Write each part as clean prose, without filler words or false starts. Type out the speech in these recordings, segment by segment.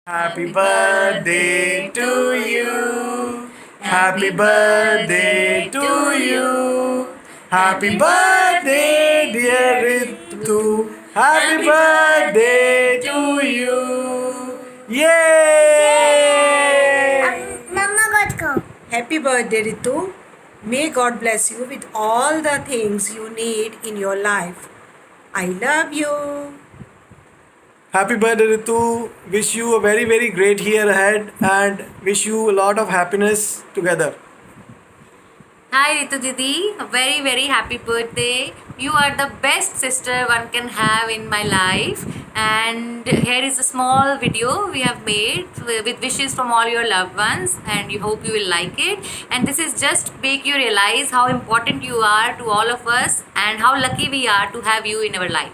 Happy birthday to you. Happy birthday to you. Happy birthday, dear Ritu. Happy birthday to you. Yay! Mama got go. Happy birthday, Ritu. May God bless you with all the things you need in your life. I love you. Happy birthday, Ritu. Wish you a very, very great year ahead and wish you a lot of happiness together. Hi Ritu Didi, a very happy birthday. You are the best sister one can have in my life. And here is a small video we have made with wishes from all your loved ones, and you hope you will like it. And this is just make you realize how important you are to all of us and how lucky we are to have you in our life.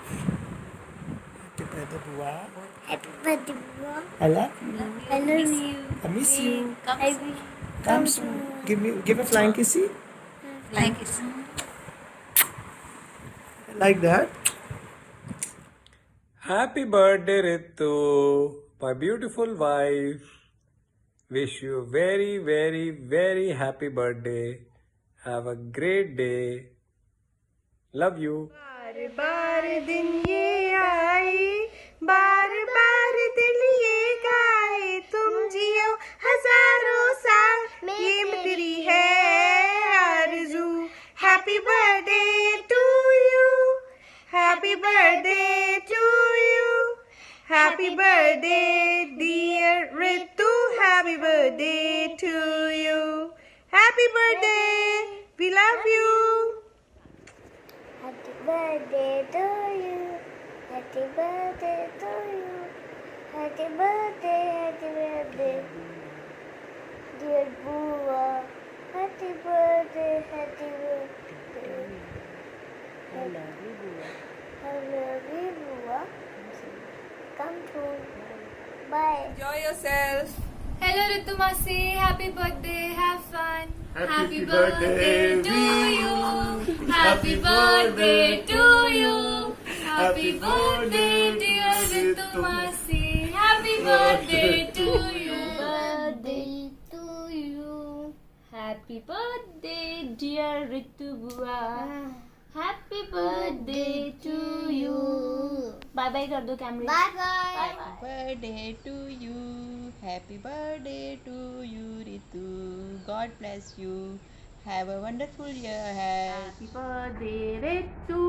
Happy birthday, Bua. Happy birthday, Bua. I love you. I love you. I miss you. I wish. Come soon. Give a flying kissy. Like it. Like that. Happy birthday, Ritu, my beautiful wife. Wish you a very happy birthday. Have a great day. Love you. बार बार दिन ये आए, बार बार दिल ये गाए, तुम जियो हजारों साल, ये मेरी है आरज़ू. Happy birthday to you. Happy birthday to you. Happy birthday, dear Ritu. Happy birthday to you. Happy birthday. We love you. Happy birthday to you. Happy birthday to you. Happy birthday, dear Bua. Happy birthday, I love you, Bua. I love you, Bua. Come soon. Bye. Enjoy yourself. Hello Ritu Masi, happy birthday, have fun. Happy birthday to you. Happy birthday to you. Happy birthday dear Ritu Masi. Happy birthday to you. Birthday to you. Happy birthday, dear Ritu Bua. Happy birthday to you. Bye bye कर दो कैमरे. Bye bye. Birthday to you. Happy birthday to you, Ritu. God bless you. Have a wonderful year ahead. Happy birthday Ritu.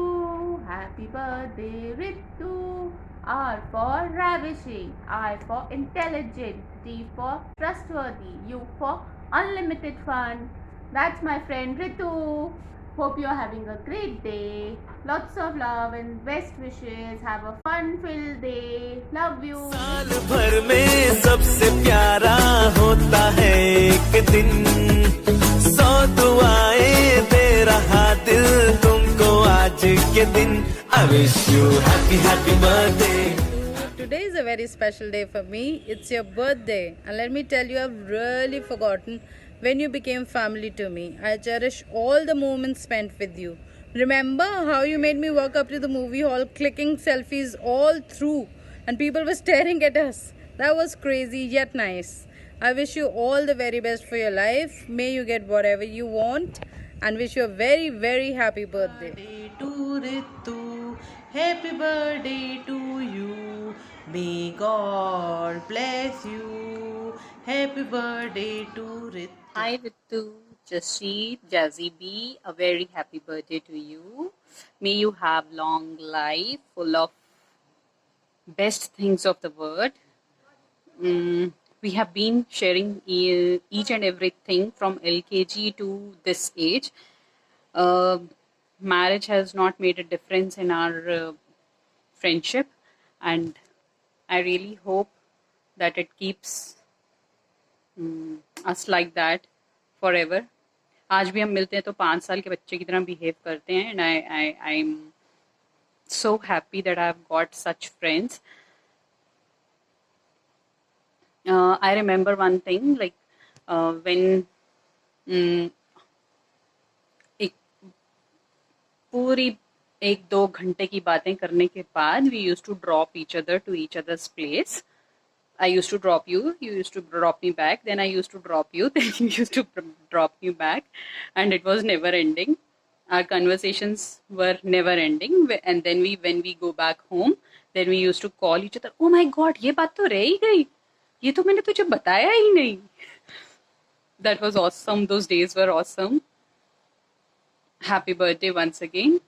Happy birthday Ritu. R for ravishing. I for intelligent. T for trustworthy. U for unlimited fun. That's my friend Ritu. Hope you're having a great day. Lots of love and best wishes. Have a fun-filled day. Love you. साल भर में सबसे प्यारा होता है एक दिन, 100 दुआएं दे रहा दिल तुमको आज के दिन. I wish you happy birthday. Today is a very special day for me. It's your birthday, and let me tell you, I've really forgotten when you became family to me. I cherish all the moments spent with you. Remember how you made me walk up to the movie hall clicking selfies all through, and people were staring at us? That was crazy yet nice. I wish you all the very best for your life. May you get whatever you want, and wish you a very happy birthday. Birthday to Ritu. Happy birthday to you. May God bless you. Happy birthday to Ritu. Hi Ritu, Jasheet, Jazzy B, a very happy birthday to you. May you have long life, full of best things of the world. We have been sharing each and everything from LKG to this age. Marriage has not made a difference in our friendship, and I really hope that it keeps us like that forever. आज भी हम मिलते हैं तो 5 साल के बच्चे की तरह बिहेव करते हैं, and I'm so happy that I've got such friends. I remember one thing, like when एक पूरी 1-2 घंटे की बातें करने के बाद we used to drop each other to each other's place. I used to drop you, you used to drop me back, then I used to drop you, then you used to drop me back, and it was never ending. Our conversations were never ending, and then when we go back home, then we used to call each other. Oh my God, ये बात तो रह ही गई, ये तो मैंने तुझे बताया ही नहीं. That was awesome. Those days were awesome. Happy birthday once again.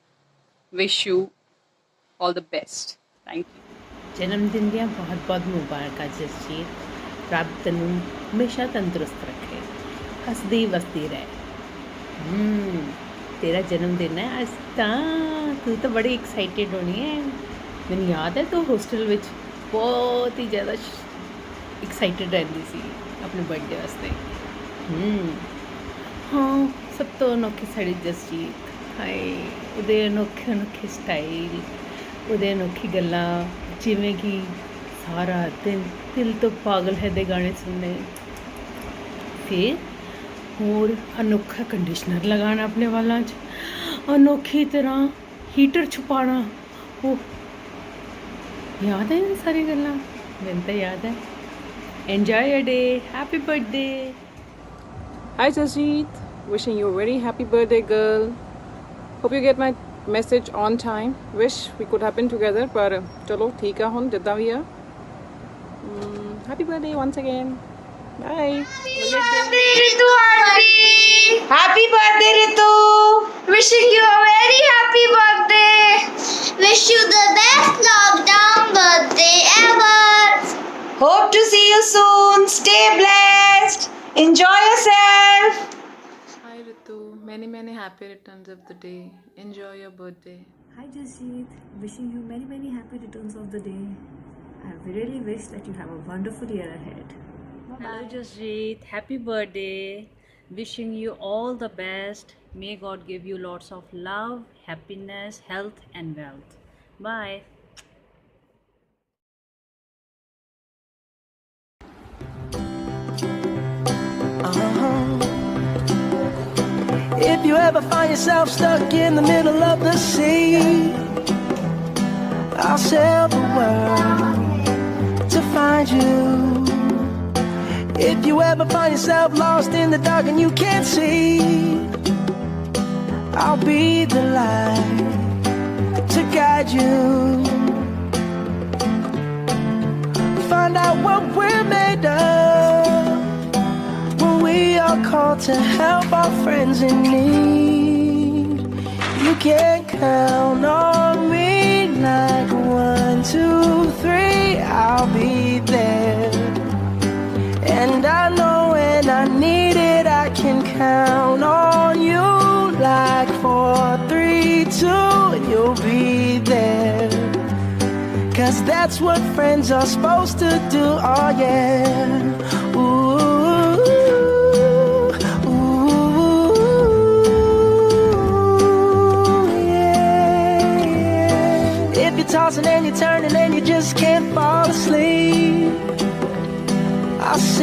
Wish you all the best. Thank you. ਜਨਮਦਿਨ ਦੀਆਂ ਬਹੁਤ-ਬਹੁਤ ਮੁਬਾਰਕਾਂ ਜਸਜੀਤ। ਰੱਬ ਤੈਨੂੰ ਹਮੇਸ਼ਾ ਤੰਦਰੁਸਤ ਰੱਖੇ, ਹੱਸਦੀ ਵਸਦੀ ਰਹਿ। ਤੇਰਾ ਜਨਮਦਿਨ ਹੈ ਅੱਜ, ਤਾਂ ਤੂੰ ਤਾਂ ਬੜੀ ਐਕਸਾਈਟਿਡ ਹੋਣੀ ਹੈ। ਮੈਨੂੰ ਯਾਦ ਹੈ ਤੂੰ ਹੋਸਟਲ ਵਿੱਚ ਬਹੁਤ ਹੀ ਜ਼ਿਆਦਾ ਐਕਸਾਈਟਿਡ ਰਹਿੰਦੀ ਸੀ ਆਪਣੇ ਬਰਥਡੇ ਵਾਸਤੇ। ਹਾਂ, ਸਭ ਤੋਂ ਅਨੋਖੀ ਸਾਡੀ ਜਸਜੀਤ। ਹਾਏ, ਉਹਦੇ ਅਨੋਖੇ ਅਨੋਖੇ ਸਟਾਈਲ, ਉਹਦੇ ਅਨੋਖੀ ਗੱਲਾਂ, ਜਿਵੇਂ ਕਿ ਸਾਰਾ ਦਿਨ ਦਿਲ ਤੋਂ ਪਾਗਲ ਹੈ ਦੇ ਗਾਣੇ ਸੁਣਨੇ, ਫਿਰ ਹੋਰ ਅਨੋਖਾ ਕੰਡੀਸ਼ਨਰ ਲਗਾਉਣਾ ਆਪਣੇ ਵਾਲਾਂ 'ਚ, ਅਨੋਖੀ ਤਰ੍ਹਾਂ ਹੀਟਰ ਛੁਪਾਉਣਾ। ਉਹ ਯਾਦ ਹੈ ਇਹ ਸਾਰੀ ਗੱਲਾਂ? ਮੈਨੂੰ ਤਾਂ ਯਾਦ ਹੈ। Enjoy your day. Happy birthday. Hi Jasjeet, wishing you a very happy birthday, girl. Hope you get my message on time. Wish we could have been together, but chalo theek hai hun jidda bhi hai. Happy birthday once again. Bye. Happy birthday, Ritu. Wishing you a very happy birthday. Wish you the best lockdown birthday ever. Hope to see you soon. Stay blessed. Enjoy yourself. Hi Ritu, many happy returns of the day. Enjoy your birthday. Hi Jasjeet, wishing you many happy returns of the day. I really wish that you have a wonderful year ahead. Bye-bye. Hello Jasjeet, happy birthday. Wishing you all the best. May God give you lots of love, happiness, health and wealth. Bye. If you ever find yourself stuck in the middle of the sea, I'll sail the world to find you. If you ever find yourself lost in the dark and you can't see, I'll be the light to guide you. Find out what we're made of when we are called to help our friends in need. You can count on me like 1, 2, 3, I'll be there. And I know when I need it, I can count on you like 4, 3, 2, and you'll be there. 'Cause that's what friends are supposed to do, oh yeah. Ooh, ooh, yeah. If you're tossing and you're turning and you just can't fall asleep, I'll sing